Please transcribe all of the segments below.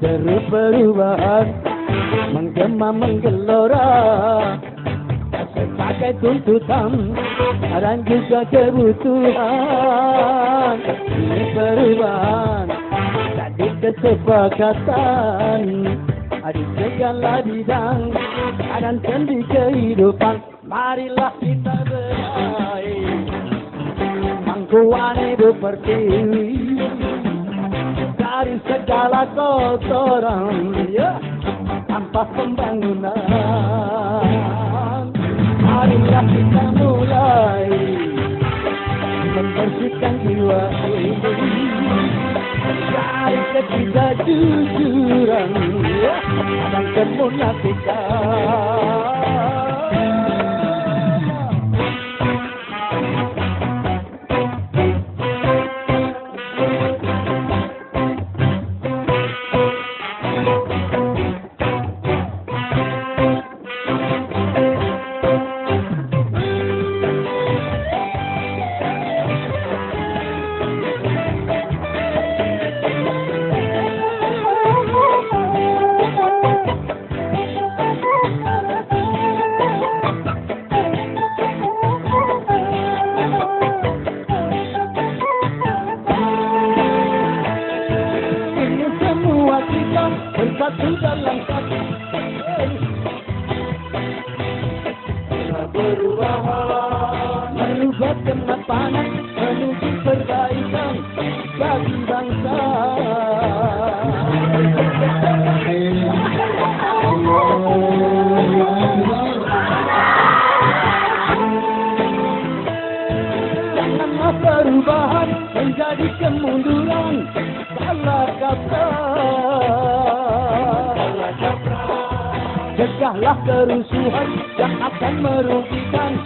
Deru perubahan menggema menggelora sebagai tuntutan dan juga kebutuhan. Ini perubahan jadi kesepakatan di segala bidang dan sendi kehidupan. Marilah kita beraih pangkuan hidup pertiwi dari segala kotoran, ya, tanpa pembangunan. Marilah kita mulai membersihkan jiwa ini dari ketidakjujuran, ya, dan kemunafikan. Bersatu dalam satu perubahan, merubah kemapanan menuju perbaikan bagi bangsa. Janganlah perubahan menjadi kemunduran, salah kaprah. Cegahlah kerusuhan yang akan merugikan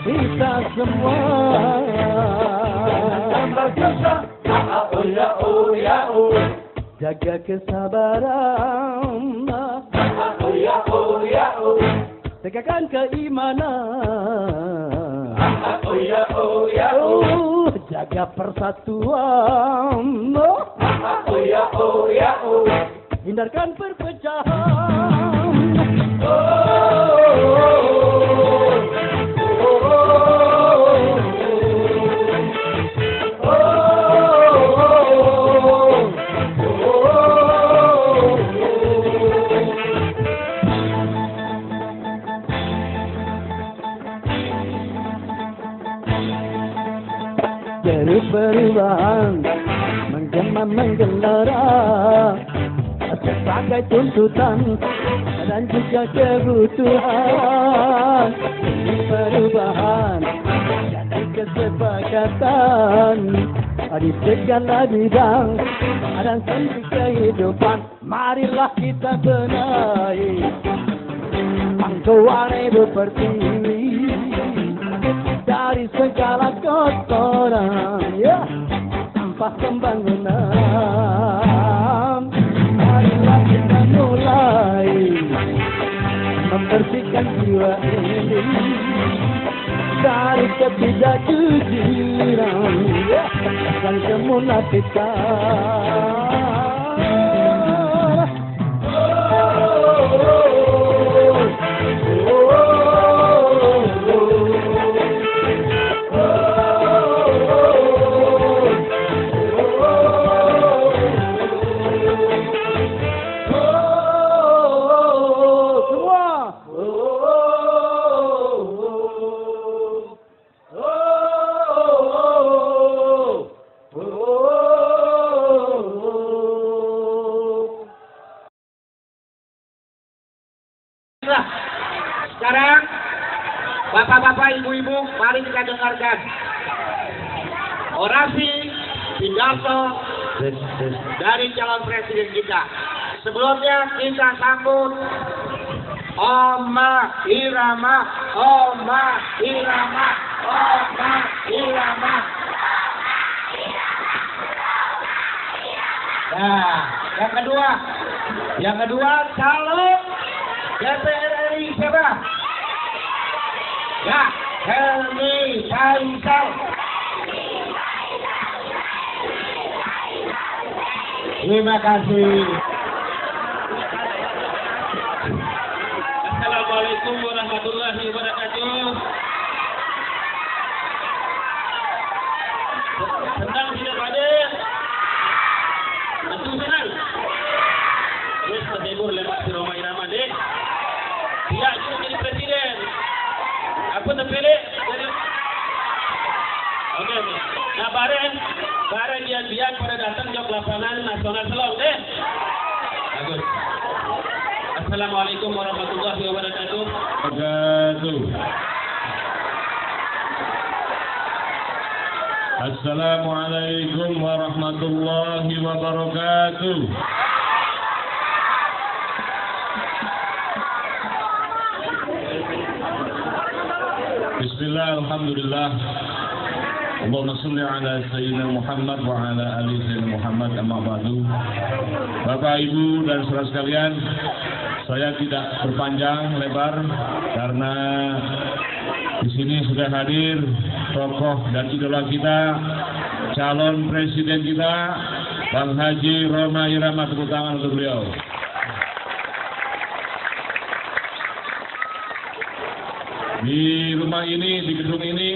kita semua. Jaga kesabaran, tegakkan keimanan, jaga persatuan, hindarkan perpecahan. Deru perubahan menggema menggelora sebagai tuntutan dan juga kebutuhan. Ini perubahan jadi kesepakatan di segala bidang dan sendi kehidupan. Marilah kita benahi pangkuan hidup pertiwi dari segala kotoran, ya, tanpa pembangunan. Marilah kita mulai membersihkan jiwa ini dari ketidakjujuran, ya, dan kemunafikan. Sekarang bapak-bapak, ibu-ibu, mari kita dengarkan orasi pidato dari calon presiden kita. Sebelumnya kita sambut Oma Irama, Oma Irama, Oma Irama. Nah, yang kedua calon DPR RI siapa? Ya, Helmi Faisal. Terima kasih. Senang tidak Pak Ade? Betul senang? Terus terhibur lewat si Roma Irama deh. Dia juga jadi presiden. Apa terpilih? Jadi... Oke. Nah bareng dia pada datang jok lapangan nasional Selong deh. Bagus. Assalamualaikum warahmatullahi wabarakatuh. Assalamualaikum warahmatullahi wabarakatuh. Bismillah, alhamdulillah. Allahumma salli ala Sayyidina Muhammad wa ala ali Sayyidina Muhammad amma ba'du. Bapak, Ibu, dan saudara sekalian, saya tidak berpanjang lebar karena di sini sudah hadir tokoh dan idola kita, calon presiden kita, Bang Haji Roma Irama. Tepuk tangan untuk beliau. Di rumah ini, di gedung ini,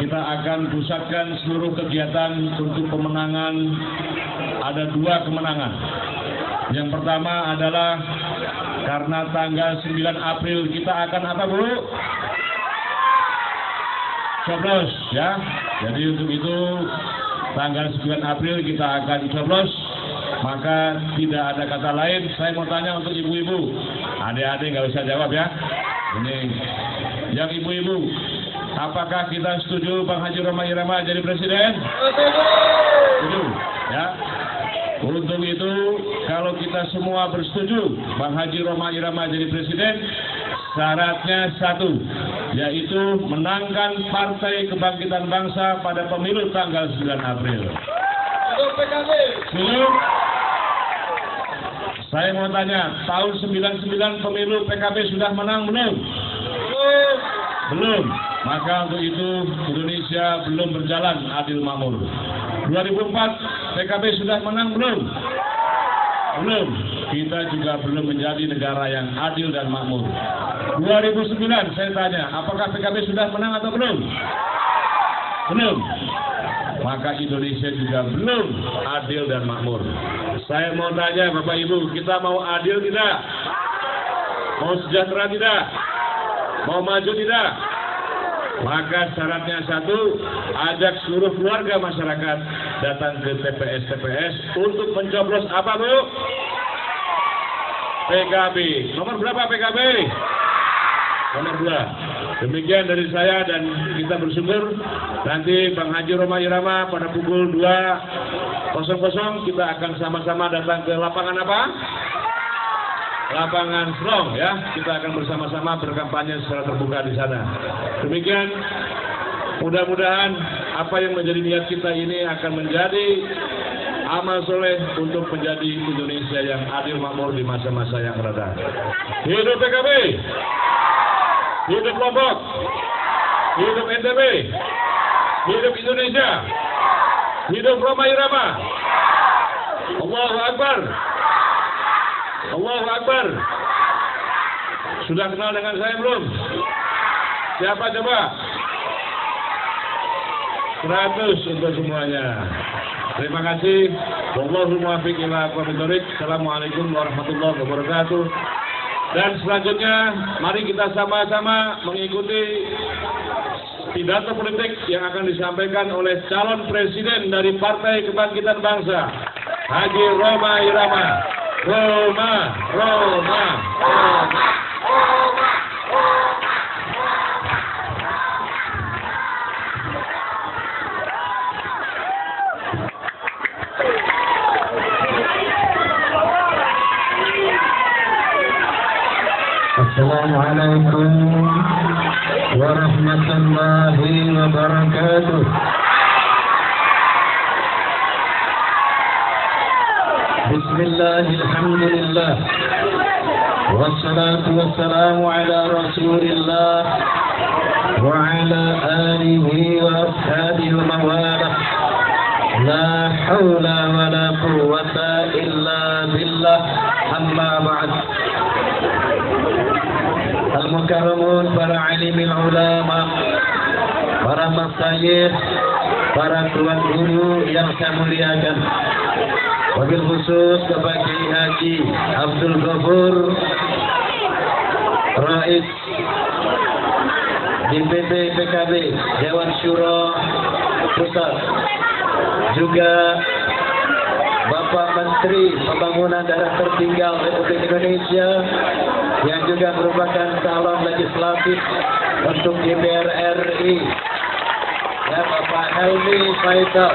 kita akan pusatkan seluruh kegiatan untuk pemenangan. Ada 2 kemenangan. Yang pertama adalah karena tanggal 9 April kita akan apa, Bu? Coblos, ya. Jadi untuk itu tanggal 9 April kita akan coblos. Maka tidak ada kata lain. Saya mau tanya untuk ibu-ibu. Adik-adik nggak usah jawab ya. Ini yang ibu-ibu, apakah kita setuju Bang Haji Roma Irama jadi presiden? Setuju, ya. Untuk itu, kalau kita semua bersetuju Bang Haji Roma Irama jadi presiden, syaratnya 1, yaitu menangkan Partai Kebangkitan Bangsa pada pemilu tanggal 9 April. Setuju? Saya mau tanya, tahun 99 pemilu PKB sudah menang belum? Belum. Maka untuk itu Indonesia belum berjalan adil makmur. 2004 PKB sudah menang belum? Belum. Kita juga belum menjadi negara yang adil dan makmur. 2009 saya tanya, apakah PKB sudah menang atau belum? Belum. Maka Indonesia juga belum adil dan makmur. Saya mau tanya Bapak Ibu, kita mau adil tidak? Mau sejahtera tidak? Mau maju tidak? Maka syaratnya 1, ajak seluruh keluarga masyarakat datang ke TPS untuk mencoblos apa, Bu? PKB. Nomor berapa PKB? Nomor 2. Demikian dari saya dan kita bersyukur nanti Bang Haji Roma Irama pada pukul 2.00 kita akan sama-sama datang ke lapangan apa? Lapangan Selong, ya. Kita akan bersama-sama berkampanye secara terbuka di sana. Demikian, mudah-mudahan apa yang menjadi niat kita ini akan menjadi amal soleh untuk menjadi Indonesia yang adil makmur di masa-masa yang akan datang. Hidup PKB, hidup Lombok, hidup NTB, hidup Indonesia, hidup Roma Irama. Allahu Akbar. Allahu Akbar. Sudah kenal dengan saya belum? Siapa coba? 100 untuk semuanya. Terima kasih. Wallahu muwaffiq ila aqwamit thoriq. Assalamualaikum warahmatullahi wabarakatuh. Dan selanjutnya, mari kita sama-sama mengikuti pidato politik yang akan disampaikan oleh calon presiden dari Partai Kebangkitan Bangsa, Haji Roma Irama. Roma, Roma, Roma, Roma. Assalamualaikum warahmatullahi wabarakatuh. Bismillah, alhamdulillah, wassalatu wassalamu ala rasulillah wa ala alihi wa ashabihi wa mawalah. La hawla wa la quwwata illa billah, amma ba'd. Al-mukarramun, para alimil ulama, para masyayikh, para tuan guru yang saya muliakan, wabil khusus kepada Kiai Haji Abdul Ghafur, Rais DPP PKB Dewan Syuro Pusat, juga Bapak Menteri Pembangunan Daerah Tertinggal Republik Indonesia yang juga merupakan calon legislatif untuk DPR RI, ya, Bapak Helmi Faisal.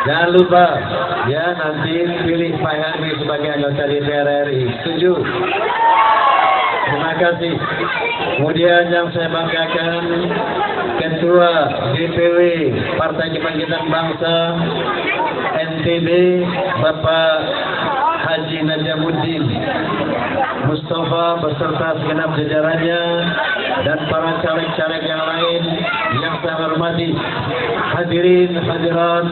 Jangan lupa ya, nanti pilih Pak Helmi sebagai anggota DPR RI. Setuju? Terima kasih. Kemudian yang saya banggakan, Ketua DPW Partai Kebangkitan Bangsa NTB Bapak Haji Najamuddin Mustafa beserta segenap jajarannya dan para caleg-caleg yang lain yang saya hormati, hadirin hadirat,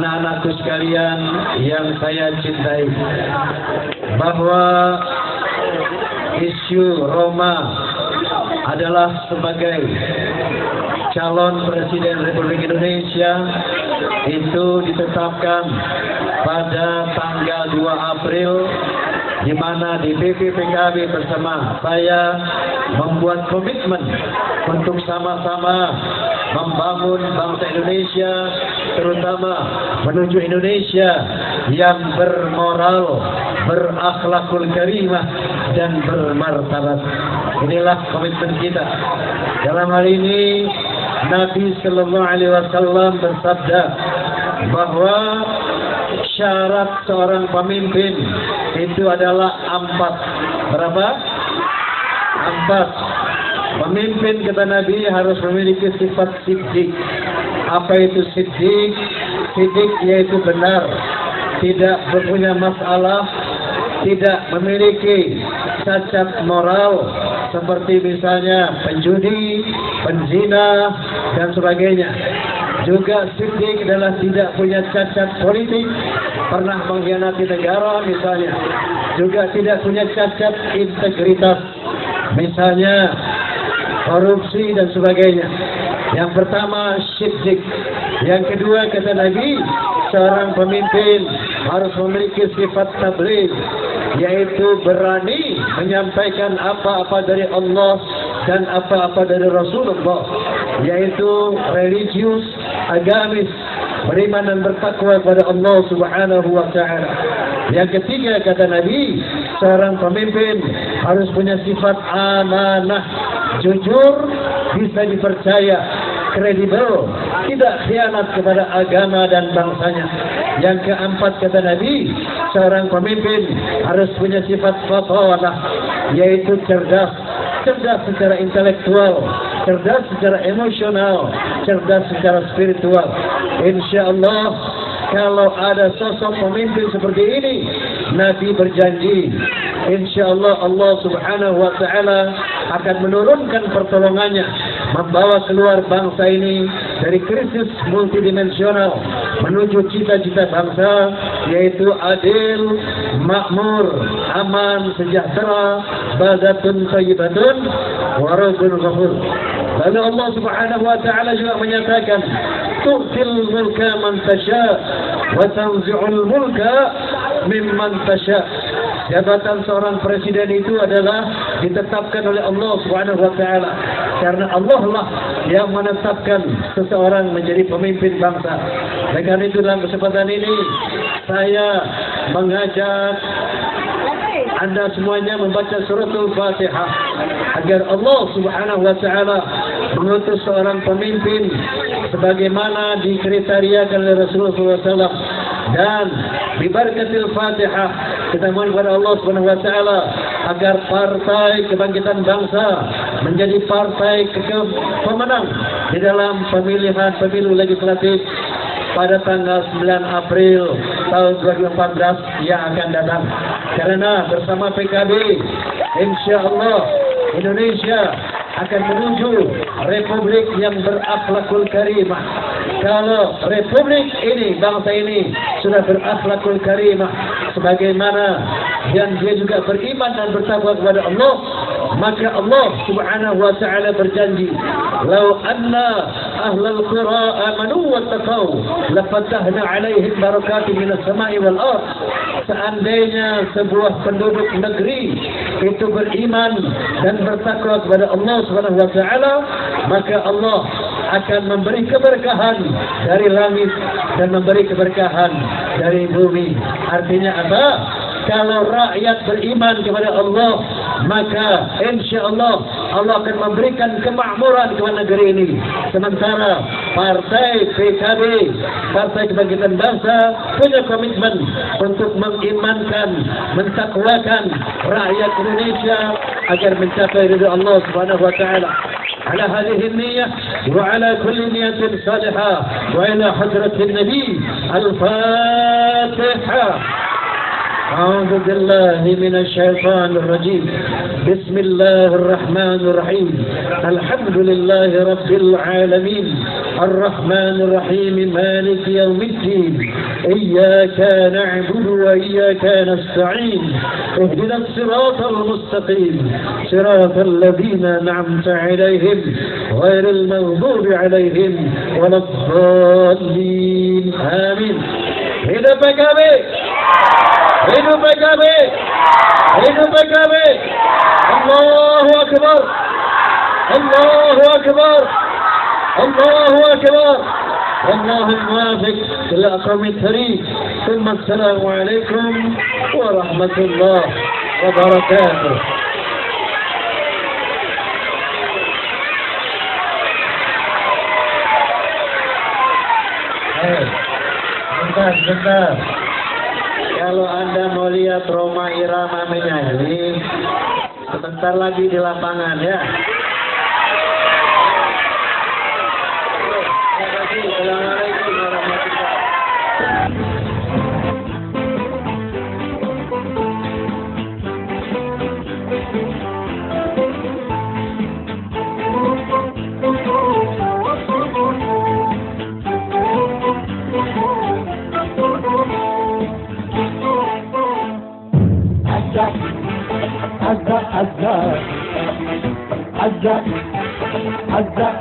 anak-anakku sekalian yang saya cintai, bahwa isu Roma adalah sebagai calon Presiden Republik Indonesia itu ditetapkan pada tanggal 2 April, di mana DPP PKB bersama saya membuat komitmen untuk sama-sama membangun bangsa Indonesia, terutama menuju Indonesia yang bermoral, berakhlakul karimah dan bermartabat. Inilah komitmen kita. Dalam hal ini Nabi Sallallahu Alaihi Wasallam bersabda bahwa syarat seorang pemimpin itu adalah 4. Berapa? 4. Pemimpin, kata Nabi, harus memiliki sifat siddiq. Apa itu siddiq? Siddiq yaitu benar, tidak berpunya masalah, tidak memiliki cacat moral seperti misalnya penjudi, penzina dan sebagainya. Juga siddiq adalah tidak punya cacat politik, pernah mengkhianati negara misalnya. Juga tidak punya cacat integritas, misalnya korupsi dan sebagainya. Yang pertama siddiq. Yang kedua, kata Nabi, seorang pemimpin harus memiliki sifat tabligh, yaitu berani menyampaikan apa-apa dari Allah dan apa-apa dari Rasulullah, yaitu religius, agamis, beriman dan bertakwa kepada Allah Subhanahu wa Ta'ala. Yang ketiga, kata Nabi, seorang pemimpin harus punya sifat amanah, jujur, bisa dipercaya, kredibel, tidak khianat kepada agama dan bangsanya. Yang keempat, kata Nabi, seorang pemimpin harus punya sifat fatanah, yaitu cerdas, cerdas secara intelektual, cerdas secara emosional, cerdas secara spiritual. Insya Allah, kalau ada sosok pemimpin seperti ini, Nabi berjanji, insya Allah Allah Subhanahu wa Ta'ala akan menurunkan pertolongannya, membawa keluar bangsa ini dari krisis multidimensional menuju cita-cita bangsa, yaitu adil, makmur, aman, sejahtera, baldatun thayyibatun, warabun ghafur. Lalu Allah Subhanahu wa Ta'ala juga menyatakan, tu'til mulka man tasha wa tanzi'ul mulka mimman tasha. Jabatan seorang presiden itu adalah ditetapkan oleh Allah Subhanahu wa Ta'ala, karena Allah lah yang menetapkan seseorang menjadi pemimpin bangsa. Dengan itu, dalam kesempatan ini saya mengajak Anda semuanya membaca suratul Fatihah agar Allah Subhanahu wa Ta'ala mengutus seorang pemimpin sebagaimana dikriteriakan oleh Rasulullah SAW. Dan di barakatil Fatihah kita mohon kepada Allah Subhanahu wa Ta'ala agar Partai Kebangkitan Bangsa menjadi partai pemenang di dalam pemilihan pemilu legislatif pada tanggal 9 April tahun 2014 yang akan datang. Karena bersama PKB, insya Allah Indonesia akan menuju republik yang berakhlakul karimah. Kalau republik ini, bangsa ini sudah berakhlakul karimah, sebagaimana dan dia juga beriman dan bertakwa kepada Allah, maka Allah Subhanahu wa taala berjanji, "Lau anna ahlal qura amanu wattaqau, lafatahna 'alaihim barakatin minas sama'i wal ardh." Seandainya sebuah penduduk negeri itu beriman dan bertakwa kepada Allah Subhanahu wa taala, maka Allah akan memberi keberkahan dari langit dan memberi keberkahan dari bumi. Artinya apa? Kalau rakyat beriman kepada Allah, maka insya Allah Allah akan memberikan kemakmuran kepada negeri ini. Sementara partai PKB, Partai Kebangkitan Bangsa, punya komitmen untuk mengimankan, mentakwakan rakyat Indonesia agar mencapai ridha Allah Subhanahu wa taala. على هذه النية وعلى كل نية صالحة وإلى حضرة النبي الفاتحة. أعوذ بالله من الشيطان الرجيم. بسم الله الرحمن الرحيم. الحمد لله رب العالمين الرحمن الرحيم مالك يوم الدين. إياك نعبد وإياك نستعين. اهدنا الصراط المستقيم صراط الذين أنعمت عليهم غير المغضوب عليهم ولا الضالين. آمين. Hidup PKB! Hidup PKB! Hidup PKB! Allahu Akbar! Allahu Akbar! Allahu Akbar! والله الموافق إلى أقوم الطريق. ثم السلام عليكم ورحمة الله وبركاته. Sebentar. Kalau Anda mau lihat Roma Irama menyanyi, sebentar lagi di lapangan ya. Terima kasih. Assalamualaikum warahmatullahi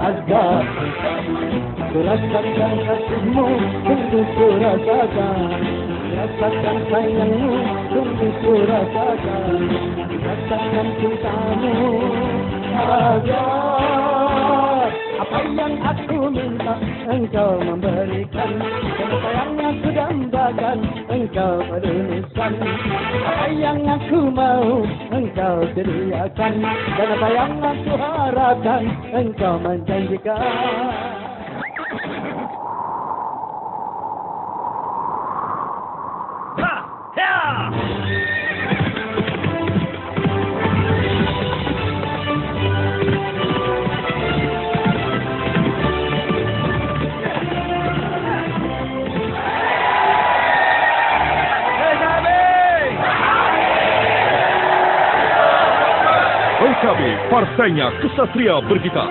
Azza rasakan kasihmu sungguh ku rasakan, rasakan sayangmu sungguh ku rasakan, rasakan cintamu. Agar apa yang aku minta engkau memberikan, apa yang aku dambakan engkau perlukan, apa yang aku mau engkau sediakan, dan apa yang aku harapkan engkau menjanjikan. PKB, partainya kesatria bergitar.